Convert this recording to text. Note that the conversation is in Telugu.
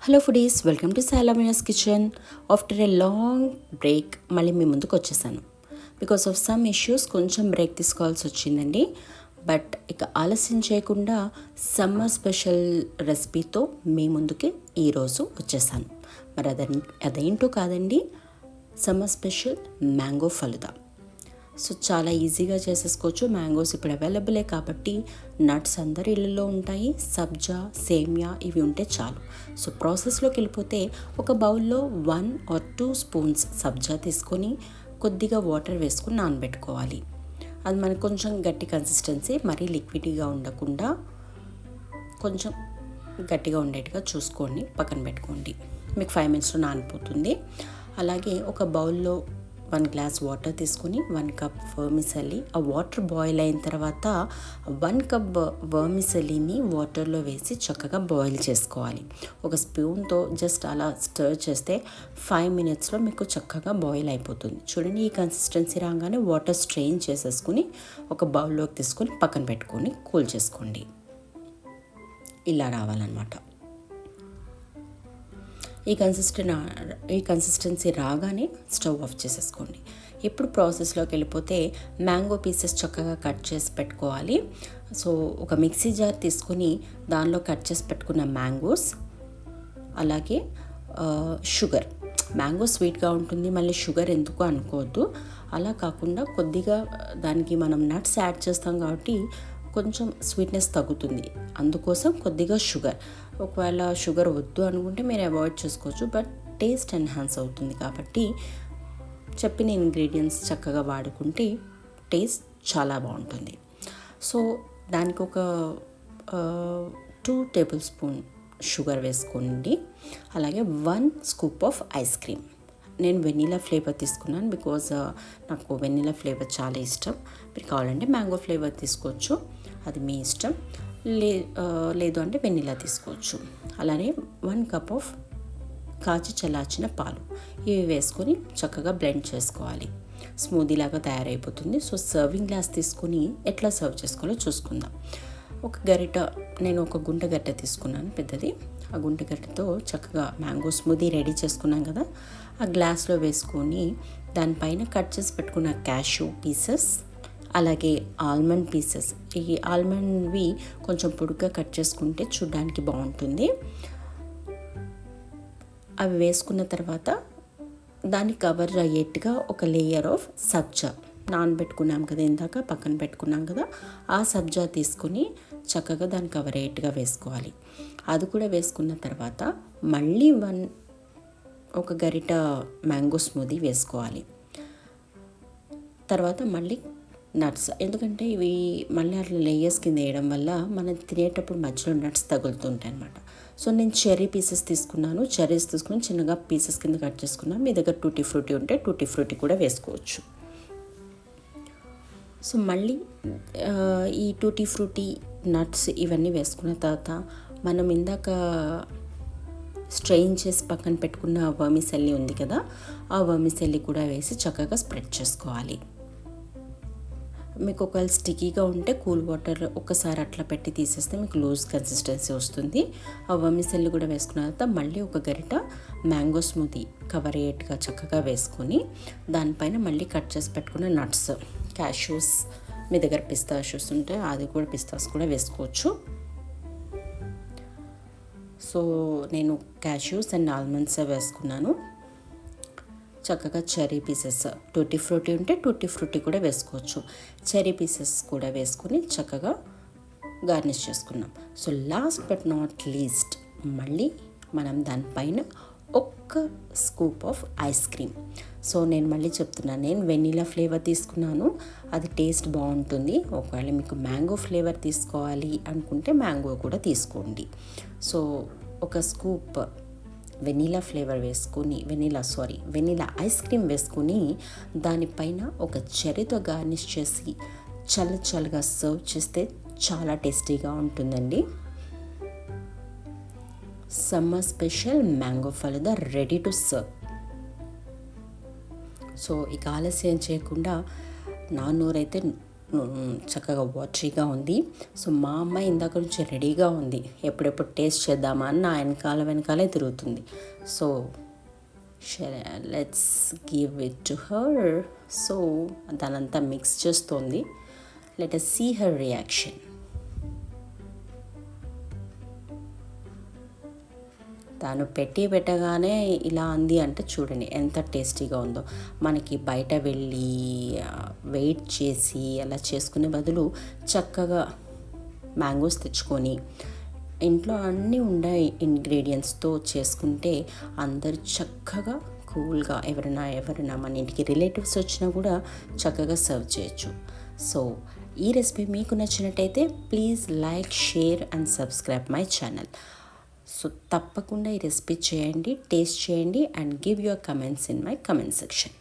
Hello foodies, welcome to Salamina's kitchen. After a long break మళ్ళీ మీ ముందుకు వచ్చేసాను. బికాస్ ఆఫ్ సమ్ ఇష్యూస్ కొంచెం బ్రేక్ తీసుకోవాల్సి వచ్చిందండి. బట్ ఇక ఆలస్యం చేయకుండా సమ్మర్ స్పెషల్ రెసిపీతో మీ ముందుకి ఈరోజు వచ్చేసాను. మరి అదేంటో కాదండి, summer special mango falooda. So చాలా ఈజీగా చేసేసుకోవచ్చు. మ్యాంగోస్ ఇప్పుడు అవైలబులే కాబట్టి నట్స్ అందరి ఇళ్ళల్లో ఉంటాయి. సబ్జా, సేమియా ఇవి ఉంటే చాలు. సో ప్రాసెస్లోకి వెళ్ళిపోతే ఒక బౌల్లో 1 or 2 స్పూన్స్ సబ్జా తీసుకొని కొద్దిగా వాటర్ వేసుకొని నానబెట్టుకోవాలి. అది మనకు కొంచెం గట్టి కన్సిస్టెన్సీ, మరీ లిక్విడ్గా ఉండకుండా కొంచెం గట్టిగా ఉండేట్టుగా చూసుకోండి, పక్కన పెట్టుకోండి. మీకు 5 minutesలో నానిపోతుంది. అలాగే ఒక బౌల్లో 1 glass వాటర్ తీసుకొని 1 cup వర్మిసెల్లి, ఆ వాటర్ బాయిల్ అయిన తర్వాత 1 cup వర్మిసెల్లిని వాటర్లో వేసి చక్కగా బాయిల్ చేసుకోవాలి. ఒక స్పూన్తో జస్ట్ అలా స్టర్ చేస్తే 5 minutesలో మీకు చక్కగా బాయిల్ అయిపోతుంది. చూడండి, ఈ కన్సిస్టెన్సీ రాగానే వాటర్ స్ట్రెయిన్ చేసేసుకుని ఒక బౌల్లోకి తీసుకొని పక్కన పెట్టుకొని కూల్ చేసుకోండి. ఇలా రావాలన్నమాట. ఈ కన్సిస్టెన్సీ రాగానే స్టవ్ ఆఫ్ చేసేసుకోండి. ఇప్పుడు ప్రాసెస్లోకి వెళ్ళిపోతే మ్యాంగో పీసెస్ చక్కగా కట్ చేసి పెట్టుకోవాలి. సో ఒక మిక్సీ జార్ తీసుకొని దానిలో కట్ చేసి పెట్టుకున్న మ్యాంగోస్, అలాగే షుగర్. మ్యాంగో స్వీట్గా ఉంటుంది, మళ్ళీ షుగర్ ఎందుకు అనుకోవద్దు. అలా కాకుండా కొద్దిగా దానికి మనం నట్స్ యాడ్ చేస్తాం కాబట్టి కొంచెం స్వీట్నెస్ తగ్గుతుంది. అందుకోసం కొద్దిగా షుగర్. ఒకవేళ షుగర్ వద్దు అనుకుంటే మీరు అవాయిడ్ చేసుకోవచ్చు, బట్ టేస్ట్ ఎన్హాన్స్ అవుతుంది కాబట్టి చెప్పిన ఇంగ్రీడియంట్స్ చక్కగా వాడుకుంటే టేస్ట్ చాలా బాగుంటుంది. సో దానికి ఒక 2 tablespoons షుగర్ వేసుకోండి. అలాగే 1 scoop ఆఫ్ ఐస్ క్రీమ్. నేను వెనీలా ఫ్లేవర్ తీసుకున్నాను బికాజ్ నాకు వెనీలా ఫ్లేవర్ చాలా ఇష్టం. మీరు కావాలంటే మ్యాంగో ఫ్లేవర్ తీసుకోవచ్చు, అది మీ ఇష్టం. లేదు అంటే వెనీలా తీసుకోవచ్చు. అలానే 1 cup ఆఫ్ కాచి చల్లార్చిన పాలు, ఇవి వేసుకొని చక్కగా బ్లెండ్ చేసుకోవాలి. స్మూదీ లాగా తయారైపోతుంది. సో సర్వింగ్ గ్లాస్ తీసుకొని ఎట్లా సర్వ్ చేసుకోవాలో చూసుకుందాం. ఒక గరిట, నేను ఒక గుంట గరిట తీసుకున్నాను పెద్దది. ఆ గుంట గరిటతో చక్కగా మ్యాంగో స్మూదీ రెడీ చేసుకున్నాం కదా, ఆ గ్లాస్లో వేసుకొని దానిపైన కట్ చేసి పెట్టుకున్న క్యాష్యూ పీసెస్, అలాగే ఆల్మండ్ పీసెస్. ఈ ఆల్మండ్వి కొంచెం పొడుగ్గా కట్ చేసుకుంటే చూడడానికి బాగుంటుంది. అవి వేసుకున్న తర్వాత దాన్ని కవర్ అయ్యేట్టుగా ఒక లేయర్ ఆఫ్ సబ్జా, నానబెట్టుకున్నాం కదా ఇందాక, పక్కన పెట్టుకున్నాం కదా, ఆ సబ్జా తీసుకొని చక్కగా దాన్ని కవర్ అయ్యేట్టుగా వేసుకోవాలి. అది కూడా వేసుకున్న తర్వాత మళ్ళీ ఒక గరిట మ్యాంగో స్మూదీ వేసుకోవాలి. తర్వాత మళ్ళీ నట్స్, ఎందుకంటే ఇవి మళ్ళీ అట్లా లేయర్స్ కింద వేయడం వల్ల మనం తినేటప్పుడు మధ్యలో నట్స్ తగులుతుంటాయి అన్నమాట. సో నేను చెర్రీ పీసెస్ తీసుకున్నాను. చెర్రీస్ తీసుకుని చిన్నగా పీసెస్ కింద కట్ చేసుకున్నాను. మీ దగ్గర టూటీ ఫ్రూటీ ఉంటే టూటీ ఫ్రూటీ కూడా వేసుకోవచ్చు. సో మళ్ళీ ఈ టూటీ ఫ్రూటీ, నట్స్ ఇవన్నీ వేసుకున్న తర్వాత మనం ఇందాక స్ట్రెయిన్ చేసి పక్కన పెట్టుకున్న వర్మిసెల్లి ఉంది కదా, ఆ వర్మిసెల్లి కూడా వేసి చక్కగా స్ప్రెడ్ చేసుకోవాలి. మీకు ఒకవేళ స్టిక్కీగా ఉంటే కూల్ వాటర్ ఒకసారి అట్లా పెట్టి తీసేస్తే మీకు లూజ్ కన్సిస్టెన్సీ వస్తుంది. ఆ వర్మిసెల్లి కూడా వేసుకున్న తర్వాత మళ్ళీ ఒక గరిట మ్యాంగో స్మూదీ కవర్ అయ్యేట్టుగా చక్కగా వేసుకొని దానిపైన మళ్ళీ కట్ చేసి పెట్టుకున్న నట్స్, క్యాష్యూస్, మీ దగ్గర పిస్తాషూస్ ఉంటే అది కూడా పిస్తాస్ కూడా వేసుకోవచ్చు. సో నేను క్యాష్యూస్ అండ్ ఆల్మండ్స్ వేసుకున్నాను. చక్కగా చెర్రీ పీసెస్, టూటీ ఫ్రూటీ ఉంటే టూటీ ఫ్రూటీ కూడా వేసుకోవచ్చు. చెర్రీ పీసెస్ కూడా వేసుకొని చక్కగా గార్నిష్ చేసుకున్నాం. So last but not least మళ్ళీ మనం దానిపైన ఒక్క scoop of ice cream. So నేను మళ్ళీ చెప్తున్నాను, నేను వెనీలా ఫ్లేవర్ తీసుకున్నాను, అది టేస్ట్ బాగుంటుంది. ఒకవేళ మీకు మ్యాంగో ఫ్లేవర్ తీసుకోవాలి అనుకుంటే మ్యాంగో కూడా తీసుకోండి. సో ఒక స్కూప్ వెనీలా ఫ్లేవర్ వేసుకొని, వెనీలా ఐస్ క్రీమ్ వేసుకొని దానిపైన ఒక చెర్రీతో గార్నిష్ చేసి చల్లగా సర్వ్ చేస్తే చాలా టేస్టీగా ఉంటుందండి. Summer special mango falooda ready to serve. So ఇక ఆలస్యం చేయకుండా నా నోరైతే చక్కగా వాటరీగా ఉంది. సో మా అమ్మాయి ఇందాక నుంచి రెడీగా ఉంది, ఎప్పుడెప్పుడు టేస్ట్ చేద్దామా అని నా వెనకాలే తిరుగుతుంది. So let's give it to her. So దానంతా మిక్స్ చేస్తోంది. Let us see her reaction. తాను పెట్టగానే ఇలా అంది అంటే చూడండి ఎంత టేస్టీగా ఉందో. మనకి బయట వెళ్ళి వెయిట్ చేసి అలా చేసుకునే బదులు చక్కగా మ్యాంగోస్ తెచ్చుకొని ఇంట్లో అన్నీ ఉండే ఇంగ్రీడియంట్స్తో చేసుకుంటే అందరు చక్కగా కూల్గా ఎవరైనా మన ఇంటికి రిలేటివ్స్ వచ్చినా కూడా చక్కగా సర్వ్ చేయొచ్చు. సో ఈ రెసిపీ మీకు నచ్చినట్టయితే please like, share and subscribe my channel. So తప్పకుండా ఈ రెసిపీ చేయండి, టేస్ట్ చేయండి and give your comments in my comment section.